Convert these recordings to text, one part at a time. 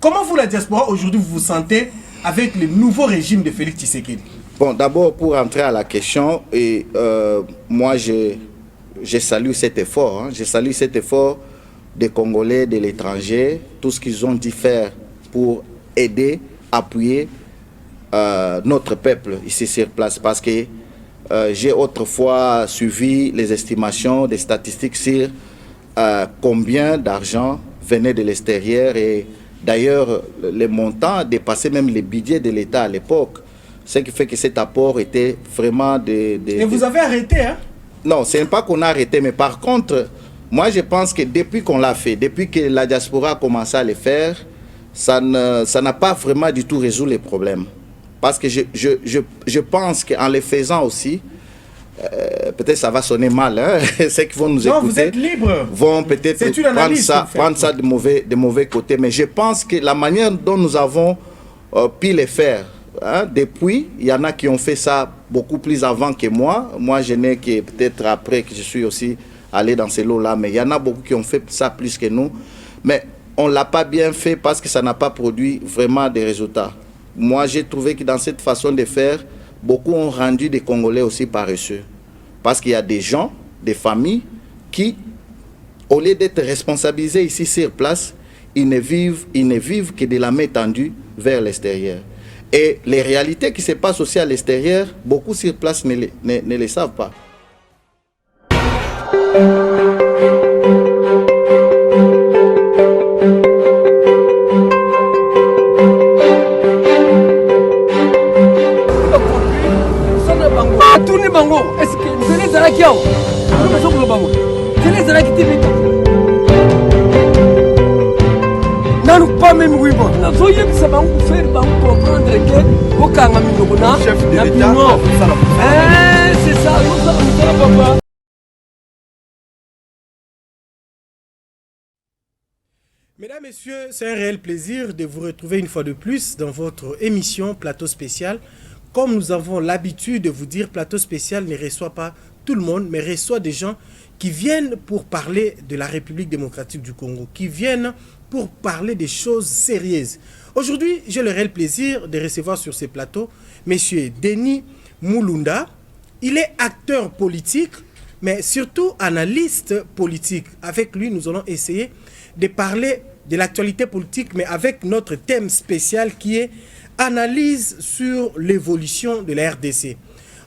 Comment vous, la diaspora, aujourd'hui, vous vous sentez avec le nouveau régime de Félix Tshisekedi? Bon, d'abord, pour entrer à la question, moi, je salue cet effort. Hein. Je salue cet effort des Congolais, de l'étranger, tout ce qu'ils ont dû faire pour aider, appuyer notre peuple ici sur place. Parce que j'ai autrefois suivi les estimations des statistiques sur combien d'argent venait de l'extérieur. Et d'ailleurs, les montants dépassaient même les budgets de l'État à l'époque. Ce qui fait que cet apport était vraiment Et vous avez arrêté, hein? Non, ce n'est pas qu'on a arrêté, mais par contre, moi je pense que depuis qu'on l'a fait, depuis que la diaspora a commencé à le faire, ça n'a pas vraiment du tout résolu les problèmes. Parce que je pense qu'en le faisant aussi, peut-être ça va sonner mal, hein? Ceux qui vont nous écouter vous êtes libre. Vont peut-être prendre ça de mauvais côté. Mais je pense que la manière dont nous avons pu le faire, hein, depuis, il y en a qui ont fait ça beaucoup plus avant que moi. Moi, je n'ai que peut-être après que je suis aussi allé dans ces lots-là. Mais il y en a beaucoup qui ont fait ça plus que nous. Mais on ne l'a pas bien fait parce que ça n'a pas produit vraiment des résultats. Moi, j'ai trouvé que dans cette façon de faire, beaucoup ont rendu des Congolais aussi paresseux. Parce qu'il y a des gens, des familles qui, au lieu d'être responsabilisés ici sur place, ils ne vivent que de la main tendue vers l'extérieur. Et les réalités qui se passent aussi à l'extérieur, beaucoup sur place ne les savent pas. Est-ce que vous allez à la Kiao? Nous pas même oui bon. Nous voyons ça va nous faire comprendre que au Kanga Minogona, chef de l'État, c'est ça, nous papa. Mesdames, Messieurs, c'est un réel plaisir de vous retrouver une fois de plus dans votre émission Plateau Spécial. Comme nous avons l'habitude de vous dire, Plateau Spécial ne reçoit pas tout le monde, mais reçoit des gens qui viennent pour parler de la République démocratique du Congo, qui viennent pour parler des choses sérieuses. Aujourd'hui, j'ai le réel plaisir de recevoir sur ces plateaux M. Denis Mulunda. Il est acteur politique, mais surtout analyste politique. Avec lui, nous allons essayer de parler de l'actualité politique, mais avec notre thème spécial qui est analyse sur l'évolution de la RDC.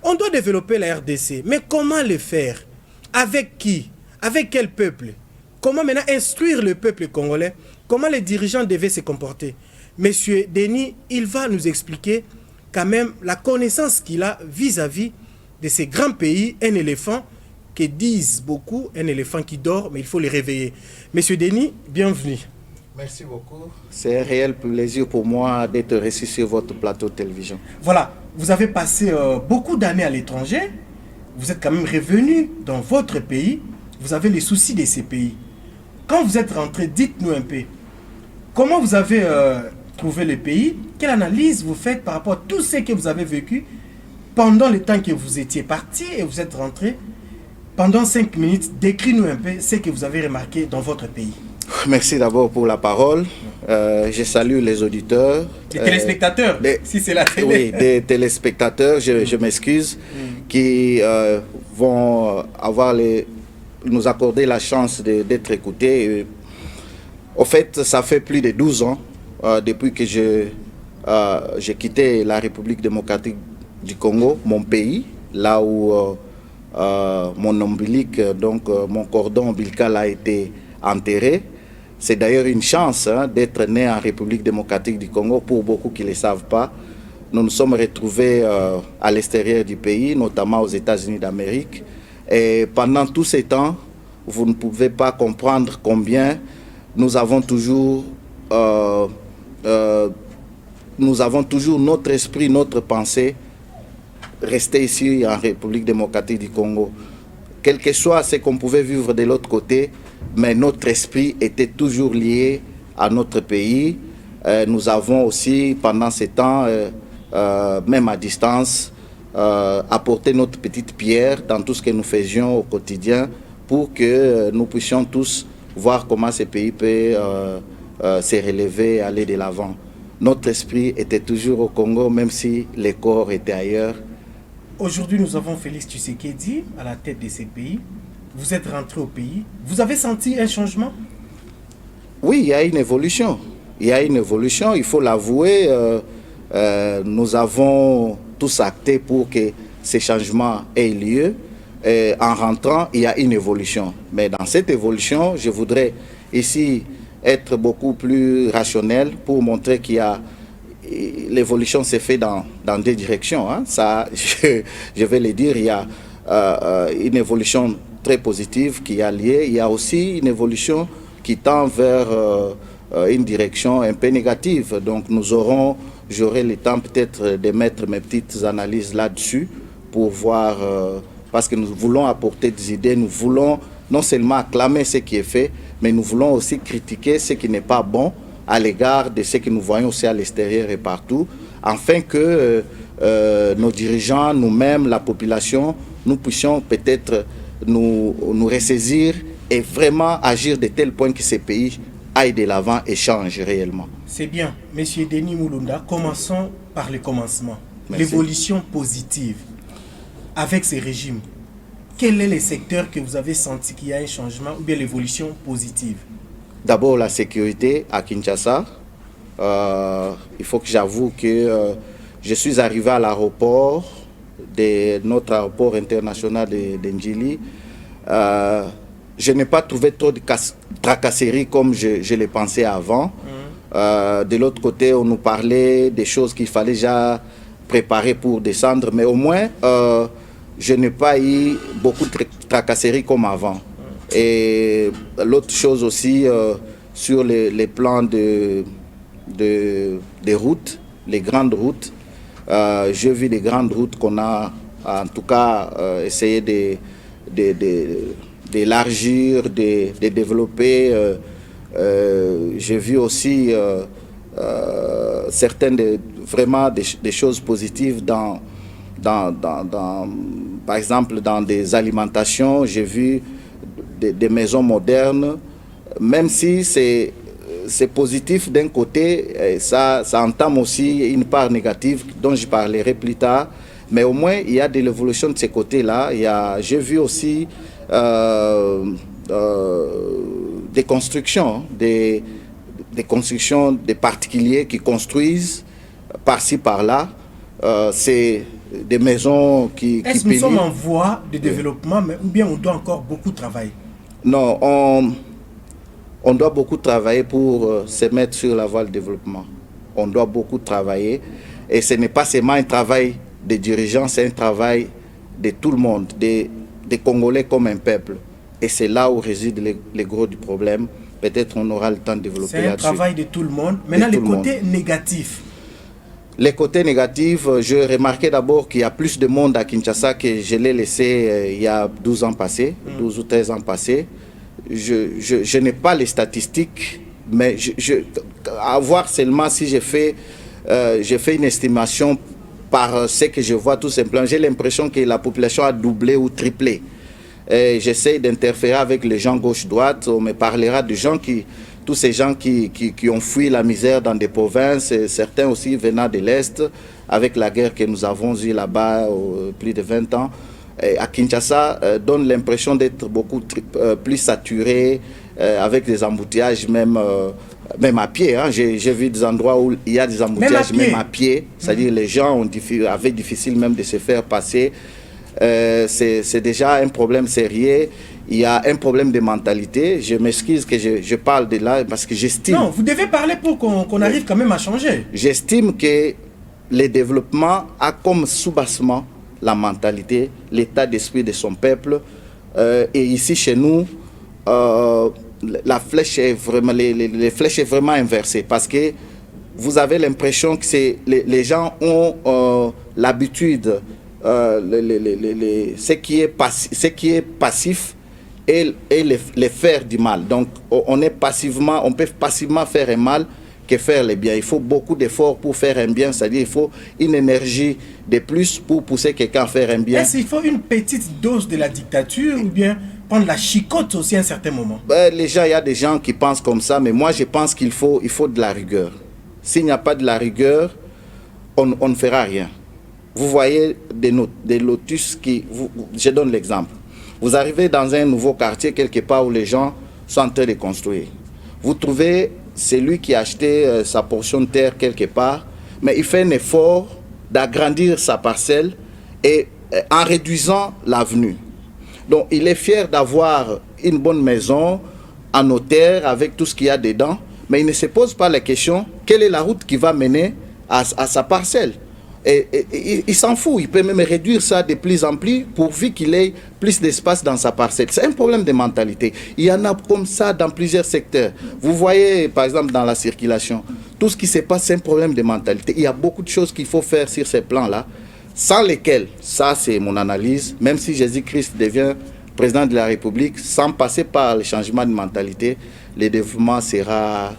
On doit développer la RDC, mais comment le faire? Avec qui? Avec quel peuple? Comment maintenant instruire le peuple congolais? Comment les dirigeants devaient se comporter? Monsieur Denis, il va nous expliquer quand même la connaissance qu'il a vis-à-vis de ces grands pays, un éléphant que disent beaucoup, un éléphant qui dort, mais il faut les réveiller. Monsieur Denis, bienvenue. Merci beaucoup. C'est un réel plaisir pour moi d'être reçu sur votre plateau de télévision. Voilà, vous avez passé beaucoup d'années à l'étranger. Vous êtes quand même revenu dans votre pays. Vous avez les soucis de ces pays. Quand vous êtes rentré, dites-nous un peu. Comment vous avez trouvé le pays? Quelle analyse vous faites par rapport à tout ce que vous avez vécu pendant le temps que vous étiez parti et vous êtes rentré? Pendant 5 minutes, décrivez-nous un peu ce que vous avez remarqué dans votre pays. Merci d'abord pour la parole. Je salue les auditeurs. Des téléspectateurs, si c'est la télé. Oui, des téléspectateurs, je m'excuse, qui vont nous accorder la chance d'être écoutés. Au fait, ça fait plus de 12 ans depuis que j'ai quitté la République démocratique du Congo, mon pays, là où mon ombilic, donc mon cordon ombilical a été enterré. C'est d'ailleurs une chance d'être né en République démocratique du Congo pour beaucoup qui ne le savent pas. Nous nous sommes retrouvés à l'extérieur du pays, notamment aux États-Unis d'Amérique. Et pendant tous ces temps, vous ne pouvez pas comprendre combien nous avons toujours notre esprit, notre pensée resté ici en République démocratique du Congo. Quel que soit ce qu'on pouvait vivre de l'autre côté, mais notre esprit était toujours lié à notre pays. Nous avons aussi, pendant ces temps, même à distance, apporté notre petite pierre dans tout ce que nous faisions au quotidien pour que nous puissions tous voir comment ce pays peut se relever, aller de l'avant. Notre esprit était toujours au Congo, même si les corps étaient ailleurs. Aujourd'hui, nous avons Félix Tshisekedi à la tête de ces pays. Vous êtes rentré au pays. Vous avez senti un changement? Oui, il y a une évolution. Il y a une évolution, il faut l'avouer. Nous avons tous acté pour que ces changements aient lieu. En rentrant, il y a une évolution. Mais dans cette évolution, je voudrais ici être beaucoup plus rationnel pour montrer qu'il y a l'évolution s'est faite dans deux directions. Hein. Ça, je vais le dire, il y a une évolution très positive qui a lieu. Il y a aussi une évolution qui tend vers une direction un peu négative. Donc j'aurai le temps peut-être de mettre mes petites analyses là-dessus pour voir, parce que nous voulons apporter des idées, nous voulons non seulement acclamer ce qui est fait, mais nous voulons aussi critiquer ce qui n'est pas bon à l'égard de ce que nous voyons aussi à l'extérieur et partout, afin que nos dirigeants, nous-mêmes, la population, nous puissions peut-être nous ressaisir et vraiment agir de tel point que ces pays aillent de l'avant et changent réellement. C'est bien. Monsieur Denis Mulunda, commençons par le commencement. L'évolution positive avec ces régimes. Quel est le secteur que vous avez senti qu'il y a un changement ou bien l'évolution positive? D'abord, la sécurité à Kinshasa. Il faut que j'avoue que je suis arrivé à l'aéroport, de notre aéroport international de Njili. Je n'ai pas trouvé trop de tracasseries comme je l'ai pensé avant. De l'autre côté, on nous parlait des choses qu'il fallait déjà préparer pour descendre, mais au moins, je n'ai pas eu beaucoup de tracasseries comme avant. Et l'autre chose aussi, sur les plans des routes, les grandes routes, j'ai vu des grandes routes qu'on a en tout cas essayé d'élargir, de développer. J'ai vu aussi certaines vraiment des choses positives par exemple dans des alimentations. J'ai vu des maisons modernes, même si c'est positif d'un côté, ça entame aussi une part négative dont je parlerai plus tard, mais au moins il y a de l'évolution de ces côtés-là. J'ai vu aussi des constructions, des constructions des particuliers qui construisent par-ci par-là. C'est des maisons qui Est-ce que nous sommes en voie de développement, mais, ou bien on doit encore beaucoup travailler? Non, on doit beaucoup travailler pour se mettre sur la voie de développement. On doit beaucoup travailler. Et ce n'est pas seulement un travail des dirigeants, c'est un travail de tout le monde, des Congolais comme un peuple. Et c'est là où réside le gros du problème. Peut-être on aura le temps de développer là-dessus. C'est un travail de tout le monde. Maintenant, les côtés négatifs. Les côtés négatifs, je remarquais d'abord qu'il y a plus de monde à Kinshasa que je l'ai laissé il y a 12 ans passés, 12 ou 13 ans passés. Je n'ai pas les statistiques, mais à voir seulement si j'ai fait une estimation par ce que je vois tout simplement. J'ai l'impression que la population a doublé ou triplé. J'essaie d'interférer avec les gens gauche-droite. On me parlera de gens tous ces gens qui ont fui la misère dans des provinces, et certains aussi venant de l'Est, avec la guerre que nous avons eue là-bas plus de 20 ans. Et à Kinshasa, donne l'impression d'être beaucoup plus saturé, avec des embouteillages même à pied. Hein. J'ai vu des endroits où il y a des embouteillages même à pied. C'est-à-dire les gens avaient difficile même de se faire passer. C'est déjà un problème sérieux. Il y a un problème de mentalité. Je m'excuse que je parle de là parce que j'estime... Non, vous devez parler pour qu'on arrive quand même à changer. J'estime que le développement a comme sous-bassement la mentalité, l'état d'esprit de son peuple. Et ici, chez nous, la flèche est vraiment, les flèches est vraiment inversée parce que vous avez l'impression que les gens ont l'habitude, ce qui est passif et les faire du mal. Donc on peut passivement faire un mal que faire le bien. Il faut beaucoup d'efforts pour faire un bien, c'est-à-dire il faut une énergie de plus pour pousser quelqu'un à faire un bien. Est-ce qu'il faut une petite dose de la dictature ou bien prendre la chicotte aussi à un certain moment? Les gens, il y a des gens qui pensent comme ça, mais moi je pense qu'il faut de la rigueur. S'il n'y a pas de la rigueur, on ne fera rien. Vous voyez des lotus je donne l'exemple. Vous arrivez dans un nouveau quartier quelque part où les gens sont en train de construire. Vous trouvez celui qui a acheté sa portion de terre quelque part, mais il fait un effort d'agrandir sa parcelle et en réduisant l'avenue. Donc il est fier d'avoir une bonne maison en hauteur avec tout ce qu'il y a dedans, mais il ne se pose pas la question quelle est la route qui va mener à sa parcelle. Et il s'en fout, il peut même réduire ça de plus en plus pourvu qu'il ait plus d'espace dans sa parcelle. C'est un problème de mentalité. Il y en a comme ça dans plusieurs secteurs. Vous voyez, par exemple, dans la circulation, tout ce qui se passe, c'est un problème de mentalité. Il y a beaucoup de choses qu'il faut faire sur ces plans-là, sans lesquelles, ça c'est mon analyse, même si Jésus-Christ devient président de la République, sans passer par le changement de mentalité, le développement sera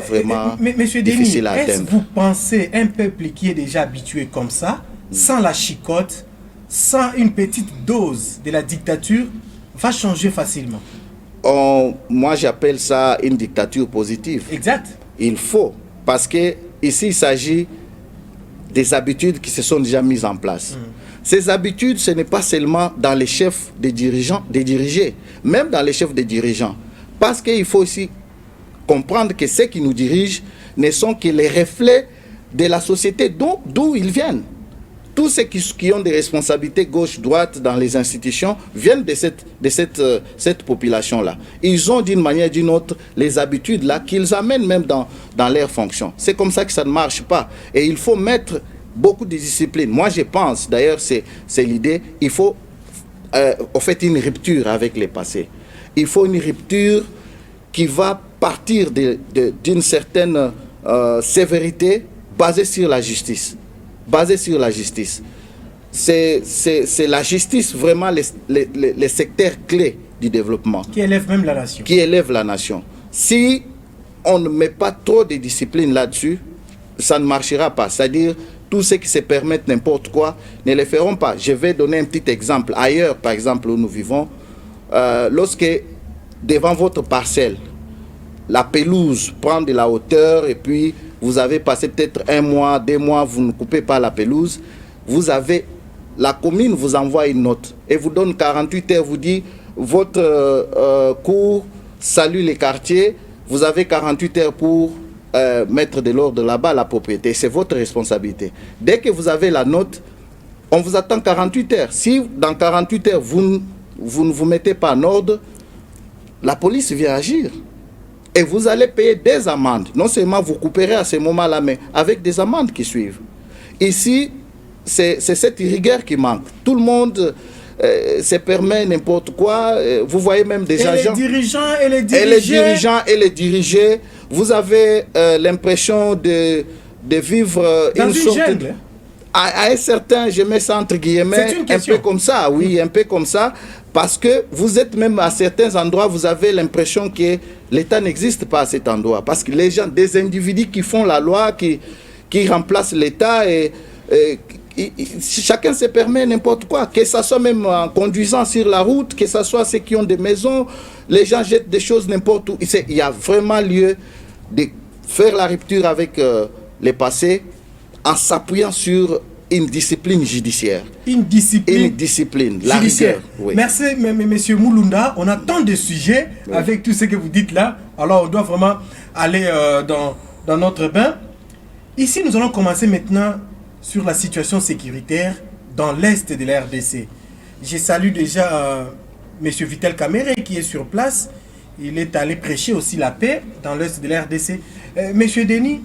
vraiment Monsieur difficile Denis, à atteindre. est-ce que vous pensez un peuple qui est déjà habitué comme ça, sans la chicotte, sans une petite dose de la dictature, va changer facilement? Moi j'appelle ça une dictature positive. Exact. Il faut, parce que ici il s'agit des habitudes qui se sont déjà mises en place. Ces habitudes, ce n'est pas seulement dans les chefs des dirigés, même dans les chefs des dirigeants. Parce qu'il faut aussi comprendre que ceux qui nous dirigent ne sont que les reflets de la société d'où ils viennent. Tous ceux qui ont des responsabilités gauche-droite dans les institutions viennent de cette population-là. Ils ont d'une manière ou d'une autre les habitudes-là qu'ils amènent même dans leurs fonctions. C'est comme ça que ça ne marche pas. Et il faut mettre beaucoup de discipline. Moi, je pense, d'ailleurs, c'est l'idée, il faut en fait une rupture avec le passé. Il faut une rupture qui va partir d'une certaine sévérité basée sur la justice. Basée sur la justice. C'est la justice vraiment les secteurs clés du développement. Qui élève même la nation. Qui élève la nation. Si on ne met pas trop de discipline là-dessus, ça ne marchera pas. C'est-à-dire, tous ceux qui se permettent n'importe quoi ne le feront pas. Je vais donner un petit exemple. Ailleurs, par exemple, où nous vivons, lorsque devant votre parcelle, la pelouse prend de la hauteur et puis vous avez passé peut-être 1 mois, 2 mois, vous ne coupez pas la pelouse, la commune vous envoie une note et vous donne 48 heures, vous dit votre cour salue les quartiers, vous avez 48 heures pour mettre de l'ordre là-bas à la propriété. C'est votre responsabilité. Dès que vous avez la note, on vous attend 48 heures. Si dans 48 heures, vous ne vous mettez pas en ordre, la police vient agir. Et vous allez payer des amendes. Non seulement vous couperez à ce moment-là, mais avec des amendes qui suivent. Ici, c'est cette rigueur qui manque. Tout le monde se permet n'importe quoi. Vous voyez même des agents. Les dirigeants et les dirigés. Et les dirigeants et les dirigés. Vous avez l'impression de vivre dans une jungle. À un certain, je mets ça entre guillemets, un peu comme ça, oui, un peu comme ça. Parce que vous êtes même à certains endroits, vous avez l'impression que l'État n'existe pas à cet endroit. Parce que les gens, des individus qui font la loi, qui remplacent l'État, et chacun se permet n'importe quoi. Que ce soit même en conduisant sur la route, que ce soit ceux qui ont des maisons, les gens jettent des choses n'importe où. Il y a vraiment lieu de faire la rupture avec le passé en s'appuyant sur une discipline judiciaire. Une discipline la rigueur. Oui. Merci, monsieur Moulounda. On a tant de sujets avec tout ce que vous dites là. Alors, on doit vraiment aller dans notre bain. Ici, nous allons commencer maintenant sur la situation sécuritaire dans l'est de la RDC. Je salue déjà monsieur Vital Kamere qui est sur place. Il est allé prêcher aussi la paix dans l'est de la RDC. Monsieur Denis,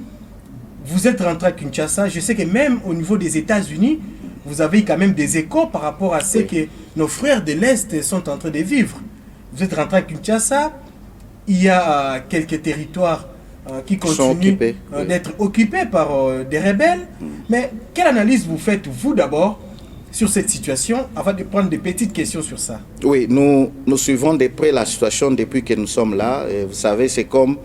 vous êtes rentré à Kinshasa. Je sais que même au niveau des États-Unis, vous avez quand même des échos par rapport à ce que nos frères de l'Est sont en train de vivre. Vous êtes rentré à Kinshasa. Il y a quelques territoires qui continuent d'être occupés par des rebelles. Mais quelle analyse vous faites, vous d'abord, sur cette situation, avant de prendre des petites questions sur ça? Oui, nous suivons de près la situation depuis que nous sommes là. Et vous savez, c'est comme...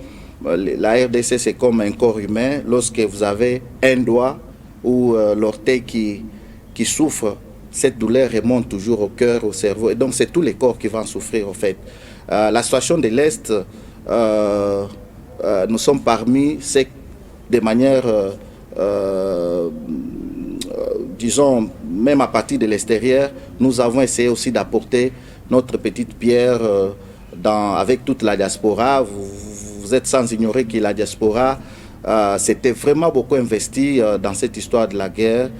La RDC, c'est comme un corps humain. Lorsque vous avez un doigt ou l'orteil qui souffre, cette douleur remonte toujours au cœur, au cerveau. Et donc, c'est tous les corps qui vont souffrir, en fait. La situation de l'Est, nous sommes parmi ceux, de manière, disons, même à partir de l'extérieur, nous avons essayé aussi d'apporter notre petite pierre avec toute la diaspora. Vous êtes sans ignorer que la diaspora s'était vraiment beaucoup investi dans cette histoire de la guerre.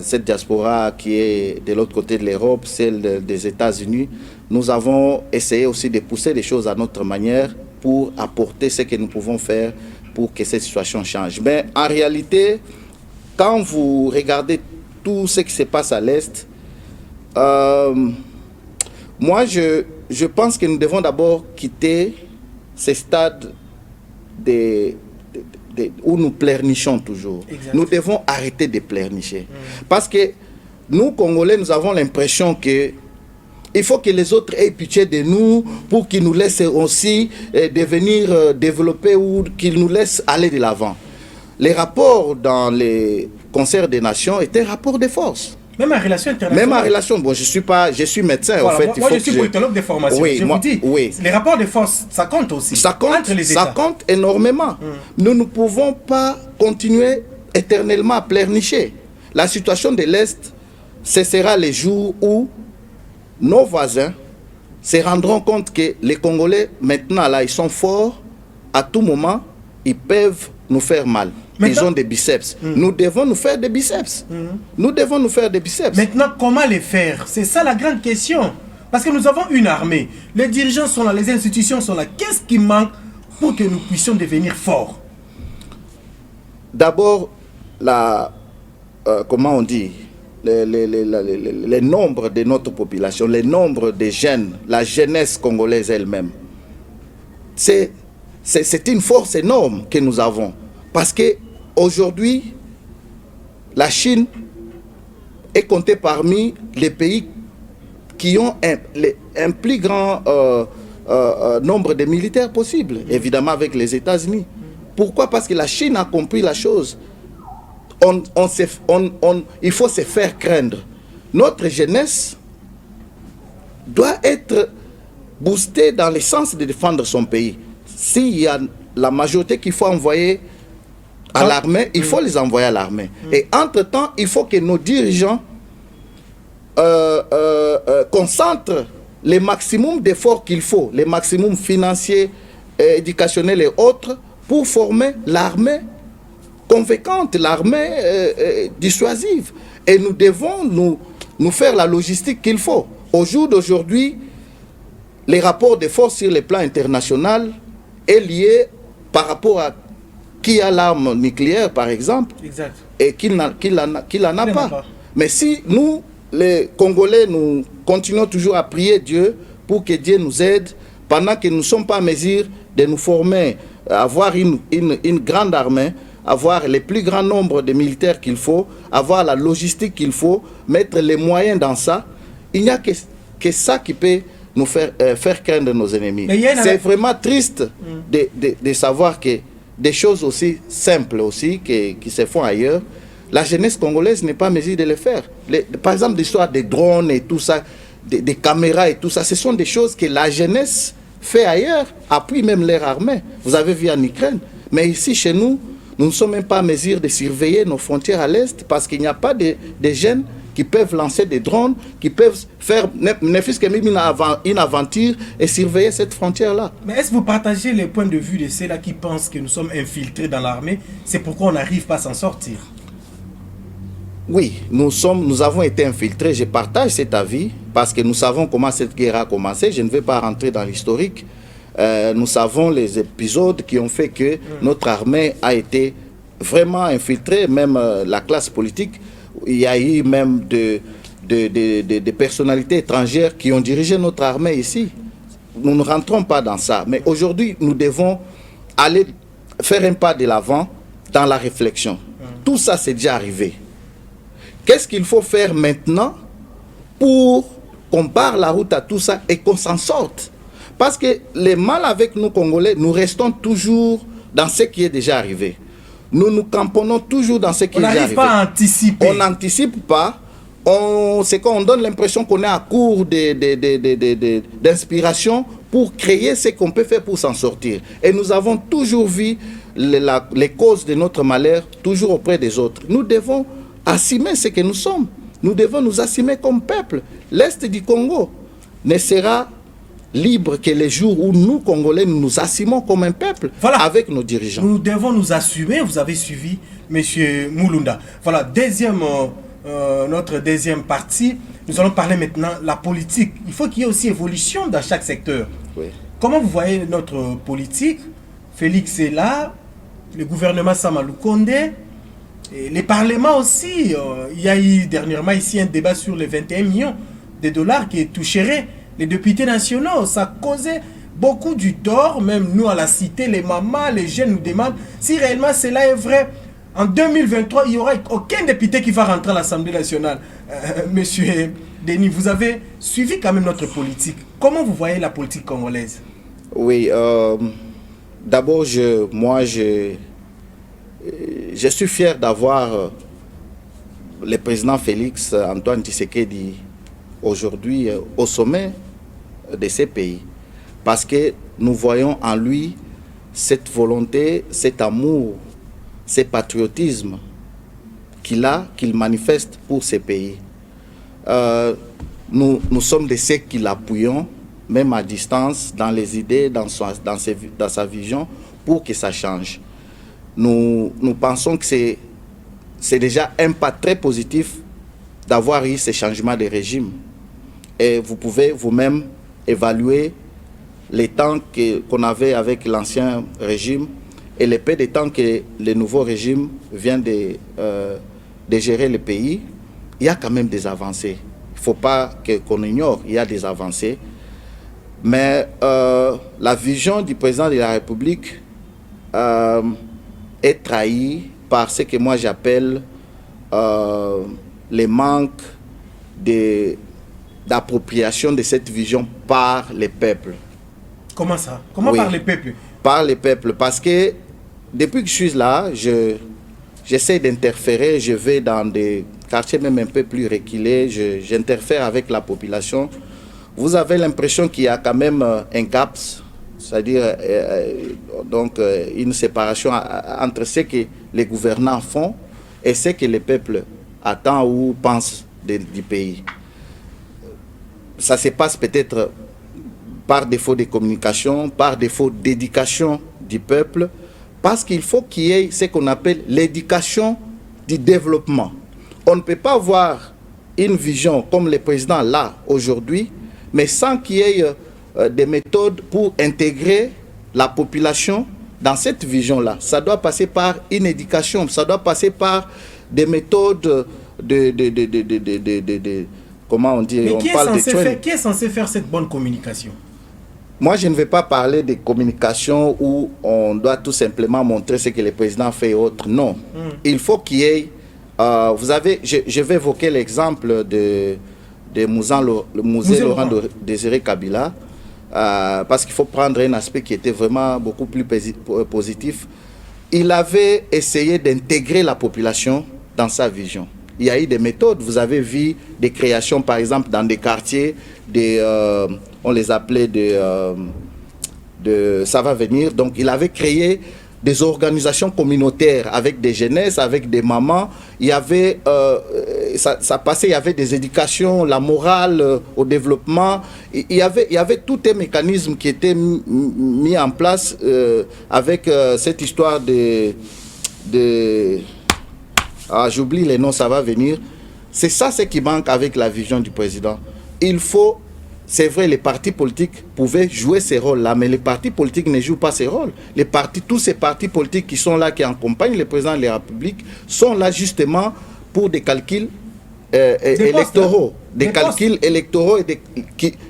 Cette diaspora qui est de l'autre côté de l'Europe, celle des États-Unis, nous avons essayé aussi de pousser les choses à notre manière pour apporter ce que nous pouvons faire pour que cette situation change. Mais en réalité, quand vous regardez tout ce qui se passe à l'Est, moi je pense que nous devons d'abord quitter ce stade où nous pleurnichons toujours. Exactement. Nous devons arrêter de pleurnicher. Parce que nous, Congolais, nous avons l'impression que il faut que les autres aient pitié de nous pour qu'ils nous laissent aussi devenir développés ou qu'ils nous laissent aller de l'avant. Les rapports dans les concerts des nations étaient rapports de force. Même en relation internationale. Même en relation, bon, je suis médecin, voilà, en fait. Moi, je suis politologue de formation. Oui, vous dis, les rapports de force, ça compte aussi. Ça compte, entre les États. Ça compte énormément. Nous ne pouvons pas continuer éternellement à pleurnicher. La situation de l'Est, ce sera les jours où nos voisins se rendront compte que les Congolais, maintenant, là, ils sont forts. À tout moment, ils peuvent nous faire mal. Maintenant, ils ont des biceps. Nous devons nous faire des biceps. Nous devons nous faire des biceps. Maintenant, comment les faire? C'est ça la grande question. Parce que nous avons une armée. Les dirigeants sont là, les institutions sont là. Qu'est-ce qui manque pour que nous puissions devenir forts? D'abord, comment on dit, les nombres de notre population, les nombres des jeunes, la jeunesse congolaise elle-même. C'est une force énorme que nous avons. Parce que aujourd'hui, la Chine est comptée parmi les pays qui ont un plus grand nombre de militaires possible, évidemment avec les États-Unis. Pourquoi? Parce que la Chine a compris la chose. Il faut se faire craindre. Notre jeunesse doit être boostée dans le sens de défendre son pays. S'il y a la majorité qu'il faut envoyer à l'armée, il faut les envoyer à l'armée. Et entre-temps, il faut que nos dirigeants concentrent le maximum d'efforts qu'il faut, le maximum financier, éducationnel et autres, pour former l'armée convaincante, l'armée dissuasive. Et nous devons nous faire la logistique qu'il faut. Au jour d'aujourd'hui, les rapports de force sur le plan international est lié par rapport à qui a l'arme nucléaire, par exemple, exact, et qui n'en a pas. Mais si nous, les Congolais, nous continuons toujours à prier Dieu pour que Dieu nous aide, pendant que nous ne sommes pas en mesure de nous former, avoir une grande armée, avoir le plus grand nombre de militaires qu'il faut, avoir la logistique qu'il faut, mettre les moyens dans ça, il n'y a que ça qui peut nous faire craindre nos ennemis. C'est vraiment triste de savoir que des choses aussi simples aussi qui se font ailleurs, la jeunesse congolaise n'est pas en mesure de les faire. Par exemple, l'histoire des drones et tout ça, des caméras et tout ça, ce sont des choses que la jeunesse fait ailleurs, appuie même leur armée. Vous avez vu en Ukraine. Mais ici, chez nous, nous ne sommes même pas en mesure de surveiller nos frontières à l'Est parce qu'il n'y a pas de jeunes qui peuvent lancer des drones, qui peuvent faire ne fût-ce qu'une aventure et surveiller cette frontière-là. Mais est-ce que vous partagez les points de vue de ceux-là qui pensent que nous sommes infiltrés dans l'armée? C'est pourquoi on n'arrive pas à s'en sortir. Oui, nous avons été infiltrés. Je partage cet avis parce que nous savons comment cette guerre a commencé. Je ne vais pas rentrer dans l'historique. Nous savons les épisodes qui ont fait que notre armée a été vraiment infiltrée, même la classe politique. Il y a eu même des personnalités étrangères qui ont dirigé notre armée ici. Nous ne rentrons pas dans ça. Mais aujourd'hui, nous devons aller faire un pas de l'avant dans la réflexion. Tout ça, c'est déjà arrivé. Qu'est-ce qu'il faut faire maintenant pour qu'on barre la route à tout ça et qu'on s'en sorte? Parce que le mal avec nous, Congolais, nous restons toujours dans ce qui est déjà arrivé. Nous nous camponnons toujours dans ce qui est déjà arrivé. On n'arrive pas à anticiper. On n'anticipe pas. c'est qu'on donne l'impression qu'on est à court d'inspiration pour créer ce qu'on peut faire pour s'en sortir. Et nous avons toujours vu les causes de notre malheur toujours auprès des autres. Nous devons assumer ce que nous sommes. Nous devons nous assumer comme peuple. L'Est du Congo ne sera libre que les jours où nous, Congolais, nous nous assumons comme un peuple avec nos dirigeants. Nous devons nous assumer. Vous avez suivi M. Mulunda. Voilà, notre deuxième partie. Nous allons parler maintenant de la politique. Il faut qu'il y ait aussi évolution dans chaque secteur. Oui. Comment vous voyez notre politique? Félix est là, le gouvernement Samalou Kondé, et les parlements aussi. Il y a eu dernièrement ici un débat sur les 21 millions de dollars qui toucheraient les députés nationaux. Ça causait beaucoup du tort. Même nous à la cité, les mamans, les jeunes nous demandent si réellement cela est vrai. En 2023, il n'y aura aucun député qui va rentrer à l'Assemblée nationale. Monsieur Denis, vous avez suivi quand même notre politique. Comment vous voyez la politique congolaise? Oui, d'abord, je suis fier d'avoir le président Félix Antoine Tshisekedi aujourd'hui au sommet de ces pays. Parce que nous voyons en lui cette volonté, cet amour, ce patriotisme qu'il manifeste pour ces pays. Nous sommes de ceux qui l'appuyons, même à distance, dans les idées, dans sa vision, pour que ça change. Nous pensons que c'est déjà un pas très positif d'avoir eu ces changements de régime. Et vous pouvez vous-même évaluer les temps qu'on avait avec l'ancien régime et le peu de temps que le nouveau régime vient de gérer le pays. Il y a quand même des avancées. Il ne faut pas qu'on ignore, il y a des avancées. Mais la vision du président de la République est trahie par ce que moi j'appelle les manques d'appropriation de cette vision par les peuples. Comment ça? Comment par les peuples? Par les peuples, parce que depuis que je suis là, j'essaie d'interférer, je vais dans des quartiers même un peu plus reculés, j'interfère avec la population. Vous avez l'impression qu'il y a quand même un gap, c'est-à-dire une séparation entre ce que les gouvernants font et ce que les peuples attendent ou pensent du pays. Ça se passe peut-être par défaut de communication, par défaut d'éducation du peuple, parce qu'il faut qu'il y ait ce qu'on appelle l'éducation du développement. On ne peut pas avoir une vision comme le président l'a aujourd'hui, mais sans qu'il y ait des méthodes pour intégrer la population dans cette vision-là. Ça doit passer par une éducation, ça doit passer par des méthodes comment on dit? Mais qui est censé faire cette bonne communication? Moi, je ne vais pas parler de communication où on doit tout simplement montrer ce que le président fait et autres. Non. Il faut qu'il y ait... vous avez, je vais évoquer l'exemple de musée Laurent Désiré Kabila, parce qu'il faut prendre un aspect qui était vraiment beaucoup plus positif. Il avait essayé d'intégrer la population dans sa vision. Il y a eu des méthodes. Vous avez vu des créations, par exemple, dans des quartiers, on les appelait ça va venir. Donc, il avait créé des organisations communautaires avec des jeunesses, avec des mamans. Il y avait, ça passait, il y avait des éducations, la morale au développement. Il y avait tout un mécanisme qui était mis en place avec cette histoire j'oublie les noms, ça va venir. C'est ça ce qui manque avec la vision du président. Il faut, c'est vrai, les partis politiques pouvaient jouer ces rôles-là, mais les partis politiques ne jouent pas ces rôles. Tous ces partis politiques qui sont là, qui accompagnent le président de la République, sont là justement pour des calculs électoraux.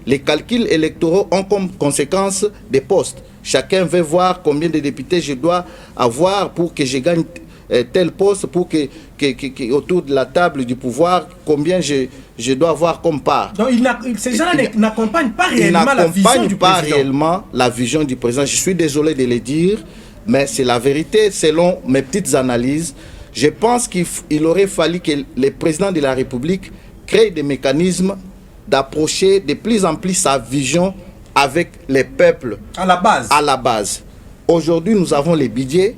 Les calculs électoraux ont comme conséquence des postes. Chacun veut voir combien de députés je dois avoir pour que je gagne tel poste, pour que autour de la table du pouvoir, combien je dois avoir comme part. Donc ces gens-là n'accompagnent pas réellement la vision du président. Pas réellement la vision du président. Je suis désolé de le dire, mais c'est la vérité selon mes petites analyses. Je pense qu'il aurait fallu que le président de la République crée des mécanismes d'approcher de plus en plus sa vision avec les peuples à la base. À la base. Aujourd'hui, nous avons les budgets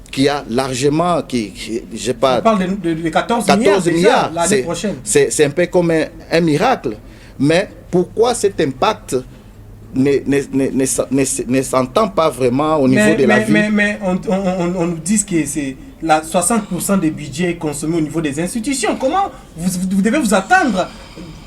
qui a largement, je pas. On parle de 14 milliards l'année prochaine. C'est un peu comme un miracle. Mais pourquoi cet impact ne s'entend pas vraiment au niveau de la vie? Mais on nous dit que c'est 60% des budgets consommés au niveau des institutions. Comment vous devez vous attendre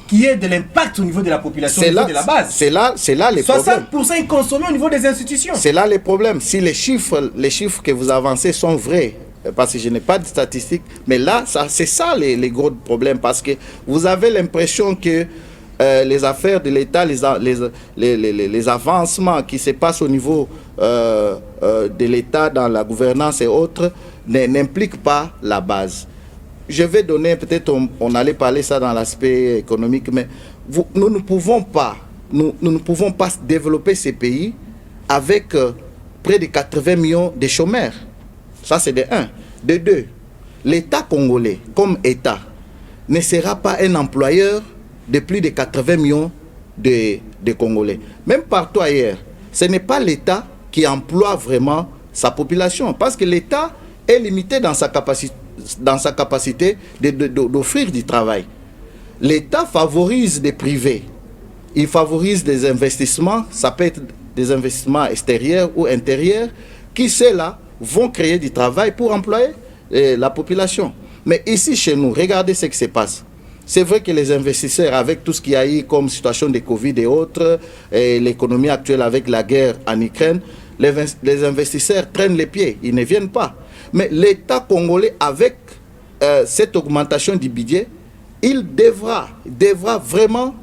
qu'il y ait de l'impact au niveau de la population, au niveau de la base? C'est là les problèmes. 60% est consommé au niveau des institutions. C'est là les problèmes. Si les chiffres que vous avancez sont vrais, parce que je n'ai pas de statistiques, mais là, c'est ça les gros problèmes, parce que vous avez l'impression que les affaires de l'État, les avancements qui se passent au niveau de l'État dans la gouvernance et autres, n'impliquent pas la base. Je vais donner, peut-être on allait parler ça dans l'aspect économique, mais nous ne pouvons pas développer ces pays avec près de 80 millions de chômeurs. Ça, c'est de 1. De 2, l'État congolais, comme État, ne sera pas un employeur de plus de 80 millions de Congolais. Même partout ailleurs, ce n'est pas l'État qui emploie vraiment sa population, parce que l'État est limité dans sa capacité d'offrir du travail. L'État favorise des privés, il favorise des investissements, ça peut être des investissements extérieurs ou intérieurs, qui ceux-là vont créer du travail pour employer la population. Mais ici chez nous, regardez ce qui se passe. C'est vrai que les investisseurs, avec tout ce qu'il y a eu comme situation de Covid et autres, et l'économie actuelle avec la guerre en Ukraine, les investisseurs traînent les pieds, ils ne viennent pas. Mais l'État congolais, avec cette augmentation du budget, il devra vraiment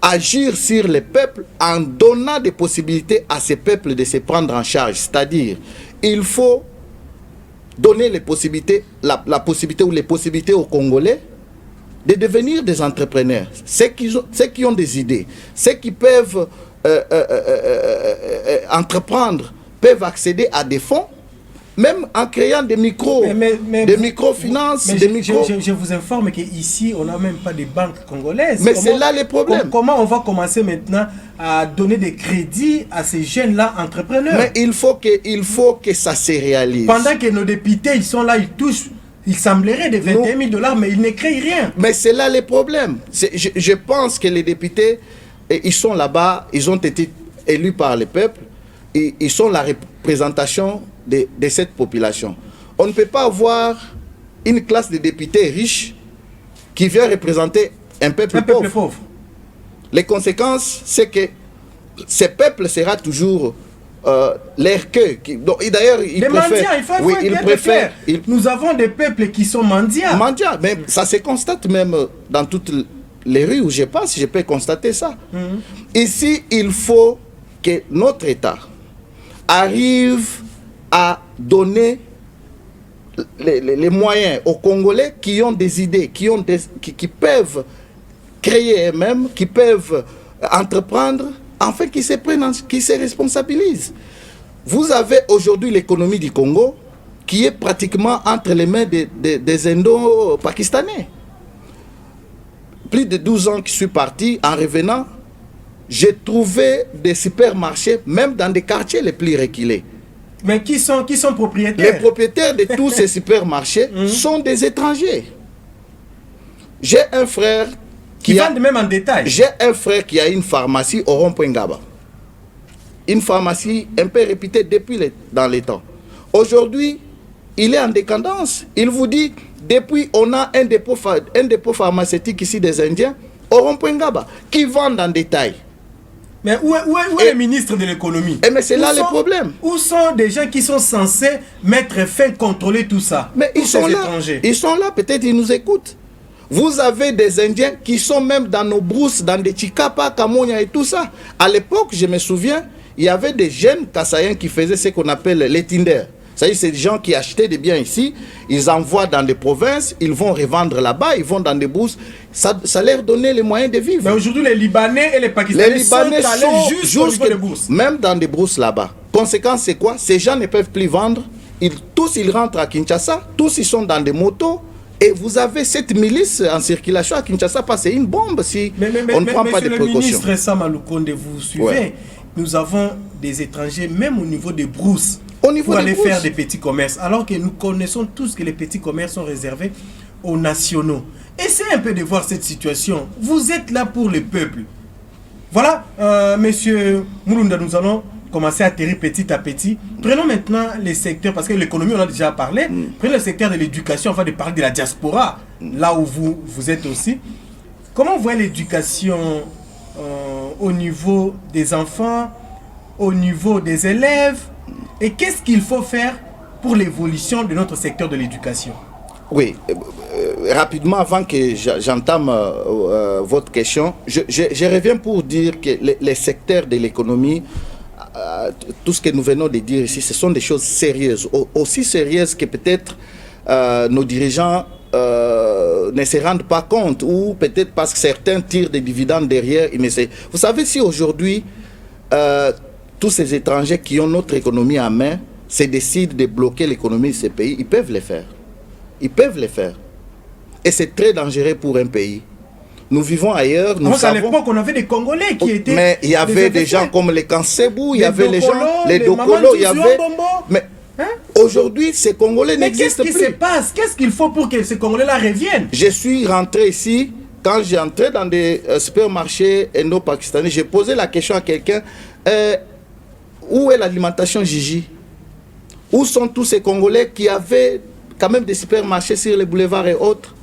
agir sur les peuples en donnant des possibilités à ces peuples de se prendre en charge. C'est-à-dire, il faut donner les possibilités, la possibilité ou les possibilités aux Congolais de devenir des entrepreneurs, ceux qui ont des idées, ceux qui peuvent entreprendre, peuvent accéder à des fonds, même en créant des microfinances. Je vous informe qu'ici, on n'a même pas de banques congolaises. Mais c'est là les problèmes. Comment on va commencer maintenant à donner des crédits à ces jeunes-là entrepreneurs? Mais il faut que ça se réalise. Pendant que nos députés, ils sont là, ils touchent. Il semblerait de 21 000 $, mais ils ne créent rien. Mais c'est là les problèmes. Je pense que les députés, ils sont là-bas, ils ont été élus par le peuple, et ils sont la représentation de cette population. On ne peut pas avoir une classe de députés riches qui vient représenter un peuple pauvre. Les conséquences, c'est que ce peuple sera toujours l'air que. D'ailleurs, ils préfèrent. Nous avons des peuples qui sont mendiants. Mais ça se constate même dans toutes les rues où je passe, je peux constater ça. Ici, il faut que notre État arrive à donner les moyens aux Congolais qui ont des idées, qui peuvent créer eux-mêmes, qui peuvent entreprendre, afin qu'ils se prennent, qu'ils se responsabilisent. Vous avez aujourd'hui l'économie du Congo qui est pratiquement entre les mains des Indo-Pakistanais. Plus de 12 ans que je suis parti, en revenant, j'ai trouvé des supermarchés, même dans des quartiers les plus reculés. Mais qui sont propriétaires? Les propriétaires de tous ces supermarchés sont des étrangers. J'ai un frère qui vendent même en détail. J'ai un frère qui a une pharmacie au rond-point Ngaba. Une pharmacie un peu réputée dans les temps. Aujourd'hui, il est en décadence. Il vous dit, depuis on a un dépôt pharmaceutique ici des Indiens, au rond-point Ngaba, qui vendent en détail. Mais où est le ministre de l'économie? Mais c'est là le problème. Où sont des gens qui sont censés mettre fin, contrôler tout ça? Mais ils sont là. Ils sont là, peut-être ils nous écoutent. Vous avez des Indiens qui sont même dans nos brousses, dans des Chikapa, Kamonia et tout ça. À l'époque, je me souviens, il y avait des jeunes Kassaïens qui faisaient ce qu'on appelle les Tinder. C'est-à-dire, c'est des gens qui achetaient des biens ici, ils envoient dans des provinces, ils vont revendre là-bas, ils vont dans des brousses. Ça leur donnait les moyens de vivre. Mais aujourd'hui, les Libanais et les Pakistanais sont allés juste au niveau des brousses. Même dans des brousses là-bas. Conséquence, c'est quoi? Ces gens ne peuvent plus vendre. Tous, ils rentrent à Kinshasa. Tous, ils sont dans des motos. Et vous avez cette milice en circulation à Kinshasa, c'est une bombe si on ne prend pas de précautions. Monsieur le ministre Sam Alukonde, vous suivez, nous avons des étrangers, même au niveau des brousses, pour aller faire des petits commerces, alors que nous connaissons tous que les petits commerces sont réservés aux nationaux. Essayez un peu de voir cette situation. Vous êtes là pour le peuple. Voilà, monsieur Mulunda, nous allons commencer à atterrir petit à petit. Prenons maintenant les secteurs, parce que l'économie, on a déjà parlé. Prenons le secteur de l'éducation, afin de parler de la diaspora, là où vous êtes aussi. Comment vous voyez l'éducation au niveau des enfants, au niveau des élèves, et qu'est-ce qu'il faut faire pour l'évolution de notre secteur de l'éducation? Oui, rapidement, avant que j'entame votre question, je reviens pour dire que les secteurs de l'économie, tout ce que nous venons de dire ici, ce sont des choses sérieuses, aussi sérieuses que peut-être nos dirigeants ne se rendent pas compte, ou peut-être parce que certains tirent des dividendes derrière. Vous savez, si aujourd'hui, tous ces étrangers qui ont notre économie en main se décident de bloquer l'économie de ces pays, ils peuvent le faire. Ils peuvent le faire. Et c'est très dangereux pour un pays. Nous vivons ailleurs, nous savons... À l'époque, on avait des Congolais qui étaient... Mais il y avait des gens comme les Kansebou, il y avait les gens... Les Dokolo, il y avait... Mais aujourd'hui, ces Congolais n'existent plus. Mais qu'est-ce qui se passe? Qu'est-ce qu'il faut pour que ces Congolais-là reviennent? Je suis rentré ici, quand j'ai entré dans des supermarchés indo-pakistanais, j'ai posé la question à quelqu'un, où est l'alimentation Gigi? Où sont tous ces Congolais qui avaient quand même des supermarchés sur les boulevards et autres?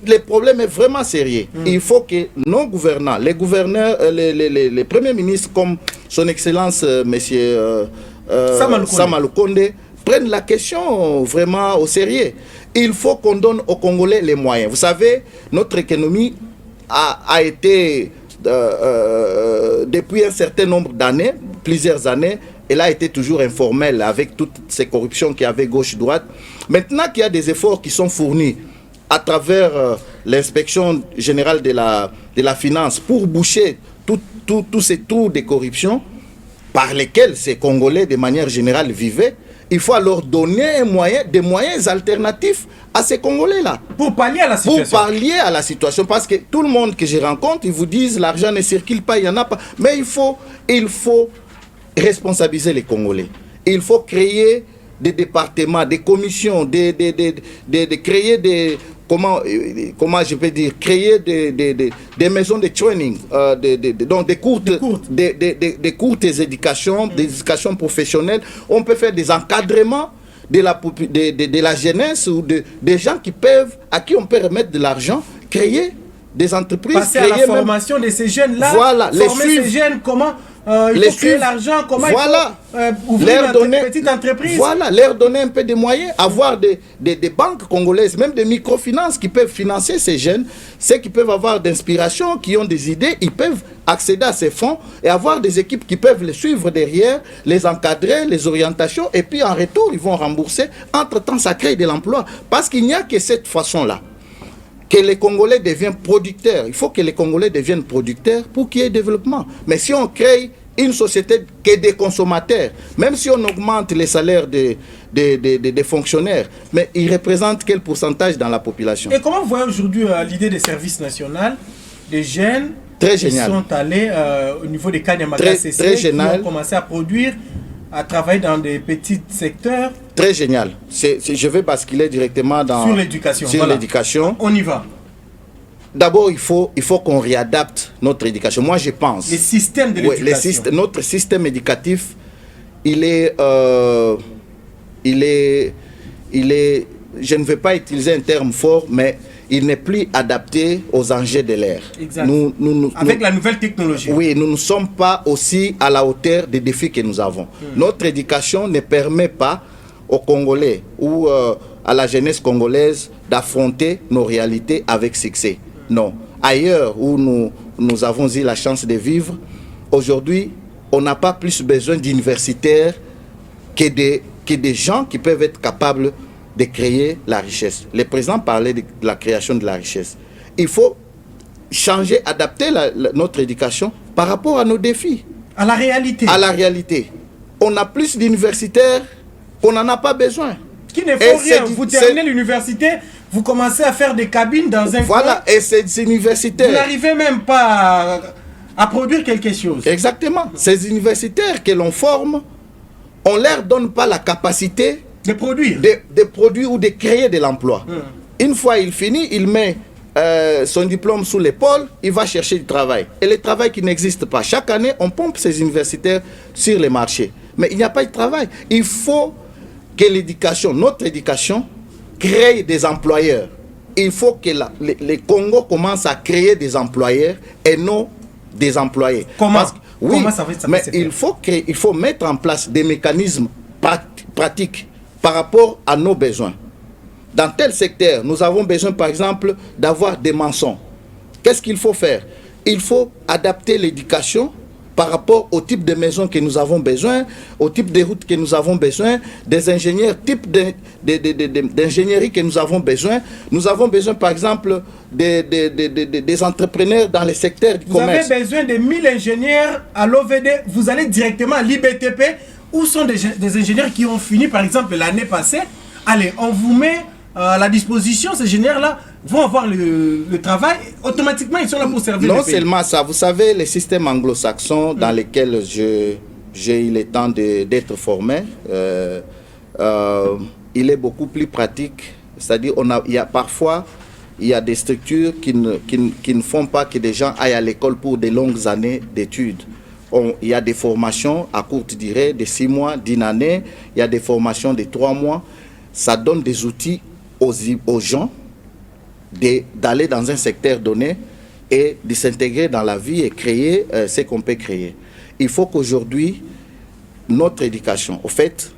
Le problème est vraiment sérieux. Il faut que nos gouvernants, les gouverneurs, les premiers ministres comme son Excellence Monsieur Sam Alukonde prennent la question vraiment au sérieux. Il faut qu'on donne aux Congolais les moyens. Vous savez, notre économie a été, depuis un certain nombre d'années, plusieurs années, elle a été toujours informelle avec toutes ces corruptions qu'il y avait gauche-droite. Maintenant qu'il y a des efforts qui sont fournis à travers l'inspection générale de la finance pour boucher tous ces trous de corruption par lesquels ces Congolais de manière générale vivaient, il faut alors donner des moyens alternatifs à ces Congolais-là. Pour pallier à la situation. Pour pallier à la situation. Parce que tout le monde que je rencontre, ils vous disent l'argent ne circule pas, il n'y en a pas. Mais il faut responsabiliser les Congolais. Il faut créer des départements, des commissions, créer des... Comment je peux dire, créer des maisons de training, donc des courtes éducations, des éducations professionnelles. On peut faire des encadrements de la jeunesse ou des gens à qui on peut remettre de l'argent, créer des entreprises. Passer à la formation de ces jeunes-là, voilà, former ces jeunes, comment il faut créer l'argent, comment il faut ouvrir une petite entreprise. Voilà, leur donner un peu de moyens, avoir des banques congolaises, même des microfinances qui peuvent financer ces jeunes, ceux qui peuvent avoir d'inspiration, qui ont des idées, ils peuvent accéder à ces fonds et avoir des équipes qui peuvent les suivre derrière, les encadrer, les orientations, et puis en retour, ils vont rembourser. Entre-temps, ça crée de l'emploi. Parce qu'il n'y a que cette façon-là que les Congolais deviennent producteurs. Il faut que les Congolais deviennent producteurs pour qu'il y ait développement. Mais si on crée une société qui est des consommateurs, même si on augmente les salaires des fonctionnaires, mais ils représentent quel pourcentage dans la population? Et comment vous voyez aujourd'hui l'idée des services nationaux, des jeunes qui sont allés au niveau des Kanyamaga CC, qui ont commencé à produire, à travailler dans des petits secteurs? Très génial. Je vais basculer directement sur l'éducation. Sur l'éducation. On y va. D'abord, il faut qu'on réadapte notre éducation. Moi, je pense... Les systèmes de l'éducation. Notre système éducatif, il est... Je ne vais pas utiliser un terme fort, mais il n'est plus adapté aux enjeux de l'ère. Avec la nouvelle technologie. Oui, nous ne sommes pas aussi à la hauteur des défis que nous avons. Notre éducation ne permet pas aux Congolais ou à la jeunesse congolaise d'affronter nos réalités avec succès. Non. Ailleurs où nous avons eu la chance de vivre, aujourd'hui, on n'a pas plus besoin d'universitaires que des gens qui peuvent être capables de créer la richesse. Le président parlait de la création de la richesse. Il faut changer, adapter notre éducation par rapport à nos défis. À la réalité. À la réalité. On a plus d'universitaires qu'on n'en a pas besoin. qui ne font rien. Vous terminez l'université, vous commencez à faire des cabines dans un Voilà, et ces universitaires... Vous n'arrivez même pas à produire quelque chose. Exactement. Ces universitaires que l'on forme, on ne leur donne pas la capacité de produire. De produire ou de créer de l'emploi. Une fois il finit, il met son diplôme sous l'épaule, il va chercher du travail. Et le travail qui n'existe pas. Chaque année, on pompe ces universitaires sur les marchés. Mais il n'y a pas de travail. Il faut que l'éducation, notre éducation, crée des employeurs. Il faut que les Congo commencent à créer des employeurs et non des employés. Comment? Oui, Comment ça mais il faut mettre en place des mécanismes pratiques par rapport à nos besoins. Dans tel secteur, nous avons besoin, par exemple, d'avoir des maçons. Qu'est-ce qu'il faut faire? Il faut adapter l'éducation par rapport au type de maison que nous avons besoin, au type de routes que nous avons besoin, des ingénieurs, type d'ingénierie que nous avons besoin. Nous avons besoin, par exemple, des entrepreneurs dans les secteurs du commerce. Vous avez besoin de 1000 ingénieurs à l'OVD, vous allez directement à l'IBTP. Où sont des ingénieurs qui ont fini, par exemple, l'année passée? Allez, on vous met à la disposition, ces ingénieurs-là vont avoir le travail, automatiquement ils sont là pour servir le pays. Non seulement ça, vous savez, les systèmes anglo-saxons dans lesquels j'ai eu le temps d'être formé, il est beaucoup plus pratique. C'est-à-dire, parfois, il y a des structures qui ne font pas que des gens aillent à l'école pour de longues années d'études. Il y a des formations à courte durée, de 6 mois, d'une année, il y a des formations de 3 mois. Ça donne des outils aux gens d'aller dans un secteur donné et de s'intégrer dans la vie et créer ce qu'on peut créer. Il faut qu'aujourd'hui, notre éducation, au fait,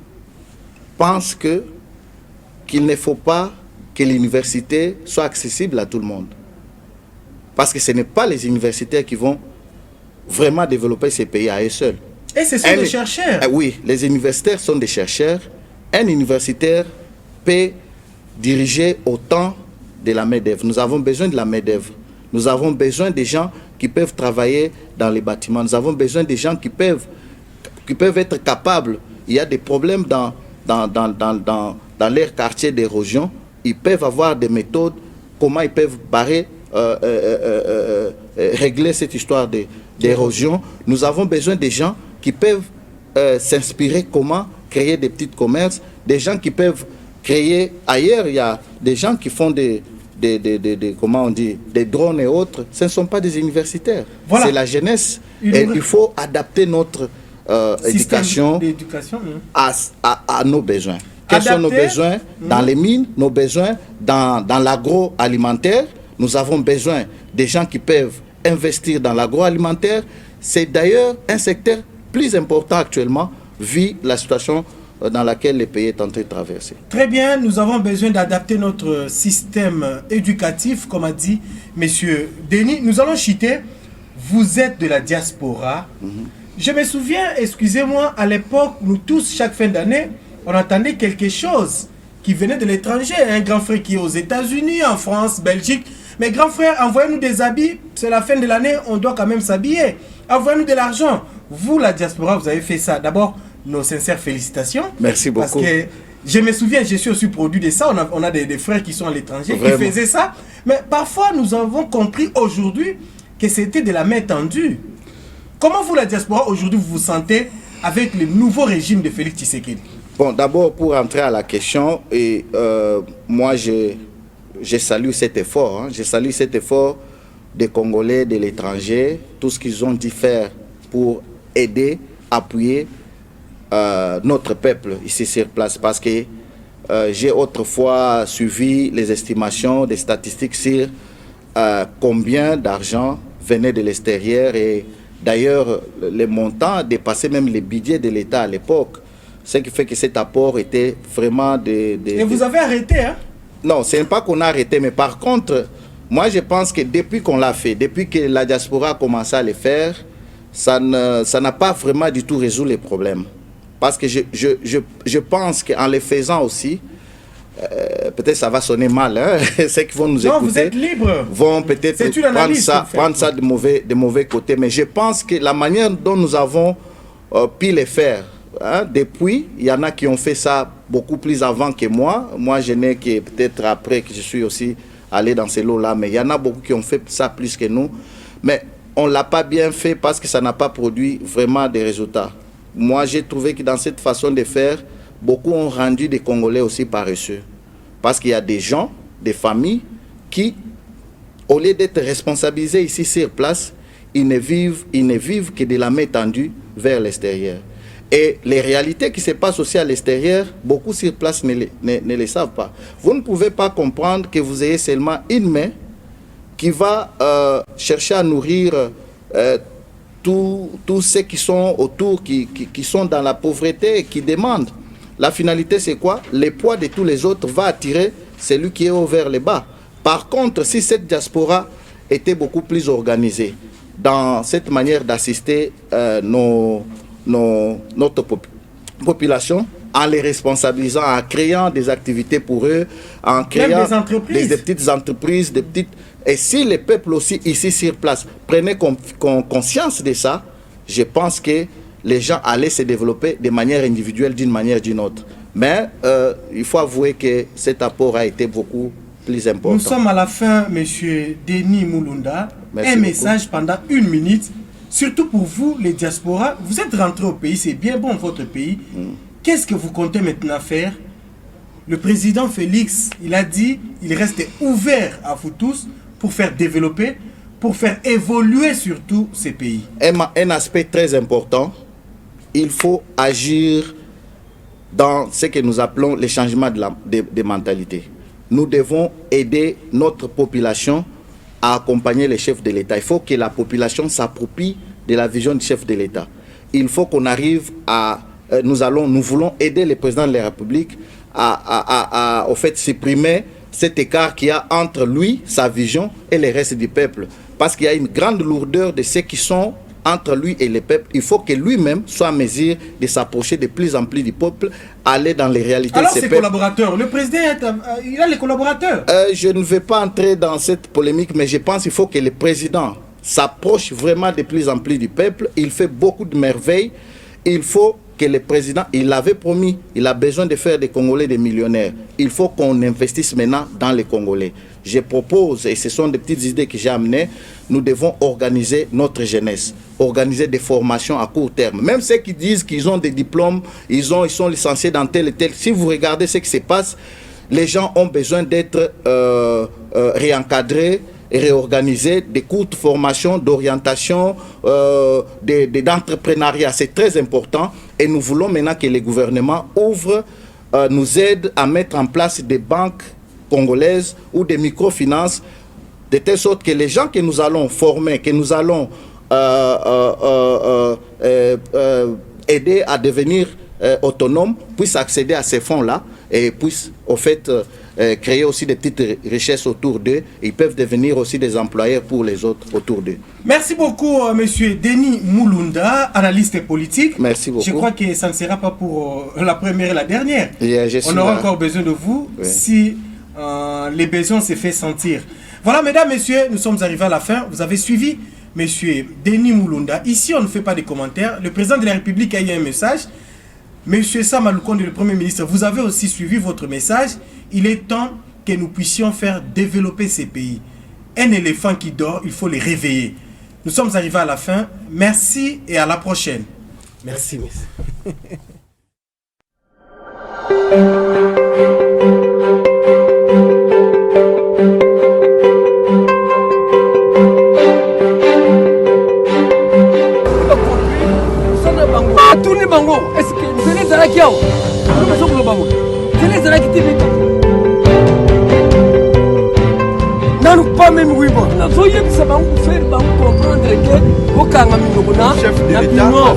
pense qu'il ne faut pas que l'université soit accessible à tout le monde. Parce que ce n'est pas les universitaires qui vont vraiment développer ces pays à eux seuls. Et ce sont des chercheurs. Oui, les universitaires sont des chercheurs. Un universitaire peut diriger autant de la main-d'œuvre. Nous avons besoin de la main-d'œuvre. Nous avons besoin des gens qui peuvent travailler dans les bâtiments. Nous avons besoin des gens qui peuvent être capables. Il y a des problèmes dans leur quartier d'érosion. Ils peuvent avoir des méthodes, comment ils peuvent régler cette histoire d'érosion. Nous avons besoin des gens qui peuvent s'inspirer comment créer des petits commerces, des gens qui peuvent créer ailleurs. Il y a des gens qui font comment on dit, des drones et autres. Ce ne sont pas des universitaires. Voilà. C'est la jeunesse. Et il faut adapter notre éducation à nos besoins. Quels sont nos besoins dans les mines, nos besoins dans l'agroalimentaire? Nous avons besoin des gens qui peuvent investir dans l'agroalimentaire. C'est d'ailleurs un secteur plus important actuellement, vu la situation dans laquelle le pays est en train de traverser. Très bien, nous avons besoin d'adapter notre système éducatif, comme a dit M. Denis. Nous allons chuter. Vous êtes de la diaspora. Je me souviens, excusez-moi, à l'époque, nous tous, chaque fin d'année, on entendait quelque chose qui venait de l'étranger. Un grand frère qui est aux États-Unis, en France, Belgique. Mais grand frère, envoyez-nous des habits. C'est la fin de l'année, on doit quand même s'habiller. Envoyez-nous de l'argent. Vous, la diaspora, vous avez fait ça. D'abord, nos sincères félicitations. Merci beaucoup. Parce que je me souviens, je suis aussi produit de ça. On a des frères qui sont à l'étranger qui faisaient ça. Mais parfois, nous avons compris aujourd'hui que c'était de la main tendue. Comment vous, la diaspora, aujourd'hui, vous vous sentez avec le nouveau régime de Félix Tshisekedi? Bon, d'abord, pour entrer à la question, moi, je salue cet effort. Je salue cet effort des Congolais, de l'étranger, tout ce qu'ils ont dû faire pour aider, appuyer notre peuple ici sur place. Parce que j'ai autrefois suivi les estimations des statistiques sur combien d'argent venait de l'extérieur. Et d'ailleurs, les montants dépassaient même les budgets de l'État à l'époque. Ce qui fait que cet apport était vraiment Et vous avez arrêté, hein? Non, ce n'est pas qu'on a arrêté, mais par contre, moi je pense que depuis qu'on l'a fait, depuis que la diaspora a commencé à le faire, ça n'a pas vraiment du tout résolu les problèmes. Parce que je pense qu'en le faisant aussi, peut-être ça va sonner mal, hein? Ceux qui vont nous écouter vous êtes libre. Vont peut-être prendre ça de mauvais côté, mais je pense que la manière dont nous avons pu le faire, hein, depuis, il y en a qui ont fait ça beaucoup plus avant que moi. Moi, je n'ai que peut-être après que je suis aussi allé dans ces lots-là, mais il y en a beaucoup qui ont fait ça plus que nous. Mais on ne l'a pas bien fait parce que ça n'a pas produit vraiment des résultats. Moi, j'ai trouvé que dans cette façon de faire, beaucoup ont rendu des Congolais aussi paresseux. Parce qu'il y a des gens, des familles qui, au lieu d'être responsabilisés ici sur place, ils ne vivent que de la main tendue vers l'extérieur. Et les réalités qui se passent aussi à l'extérieur, beaucoup sur place ne les savent pas. Vous ne pouvez pas comprendre que vous ayez seulement une main qui va chercher à nourrir tous ceux qui sont autour, qui sont dans la pauvreté et qui demandent. La finalité, c'est quoi? Le poids de tous les autres va attirer celui qui est haut vers le bas. Par contre, si cette diaspora était beaucoup plus organisée dans cette manière d'assister notre population, en les responsabilisant, en créant des activités pour eux, en créant des petites entreprises, et si les peuples aussi ici sur place prenaient conscience de ça, je pense que les gens allaient se développer de manière individuelle, d'une manière ou d'une autre. Mais il faut avouer que cet apport a été beaucoup plus important. Nous sommes à la fin, M. Denis Mulunda. Merci beaucoup. Message pendant 1 minute, surtout pour vous, les diasporas. Vous êtes rentrés au pays, c'est bien bon votre pays. Qu'est-ce que vous comptez maintenant faire? Le président Félix, il a dit il reste ouvert à vous tous pour faire développer, pour faire évoluer surtout ces pays. Un aspect très important, il faut agir dans ce que nous appelons les changements de mentalité. Nous devons aider notre population à accompagner les chefs de l'État. Il faut que la population s'approprie de la vision du chef de l'État. Il faut qu'on arrive à... Nous voulons aider le président de la République à au fait, supprimer cet écart qu'il y a entre lui, sa vision, et le reste du peuple. Parce qu'il y a une grande lourdeur de ceux qui sont entre lui et le peuple. Il faut que lui-même soit en mesure de s'approcher de plus en plus du peuple, aller dans les réalités de ce peuple. Alors ses collaborateurs, le président, il a les collaborateurs. Je ne vais pas entrer dans cette polémique, mais je pense qu'il faut que le président s'approche vraiment de plus en plus du peuple. Il fait beaucoup de merveilles. Il faut que le président, il avait promis, il a besoin de faire des Congolais des millionnaires. Il faut qu'on investisse maintenant dans les Congolais. Je propose, et ce sont des petites idées que j'ai amenées, nous devons organiser notre jeunesse, organiser des formations à court terme. Même ceux qui disent qu'ils ont des diplômes, ils sont licenciés dans tel et tel. Si vous regardez ce qui se passe, les gens ont besoin d'être réencadrés, réorganiser des courtes formations d'orientation, d'entrepreneuriat. C'est très important et nous voulons maintenant que les gouvernements ouvrent, nous aident à mettre en place des banques congolaises ou des microfinances de telle sorte que les gens que nous allons former, que nous allons aider à devenir autonomes puissent accéder à ces fonds-là et puissent au fait créer aussi des petites richesses autour d'eux. Ils peuvent devenir aussi des employeurs pour les autres autour d'eux. Merci beaucoup, Monsieur Denis Mulunda, analyste politique. Merci beaucoup. Je crois que ça ne sera pas pour la première et la dernière. On aura encore besoin de vous si les besoins se font sentir. Voilà, mesdames, messieurs, nous sommes arrivés à la fin. Vous avez suivi Monsieur Denis Mulunda. Ici, on ne fait pas de commentaires. Le président de la République a eu un message. Monsieur Sam Aloukonde, le Premier ministre, vous avez aussi suivi votre message. Il est temps que nous puissions faire développer ces pays. Un éléphant qui dort, il faut les réveiller. Nous sommes arrivés à la fin. Merci et à la prochaine. Merci, monsieur. Tourne bango, est-ce que vous allez à la kiao? Nous bango. Vous allez à la kitibé. Non, pas même oui bon. Na zoye bisa bango faire bango comprendre que au kanga minogona na bino.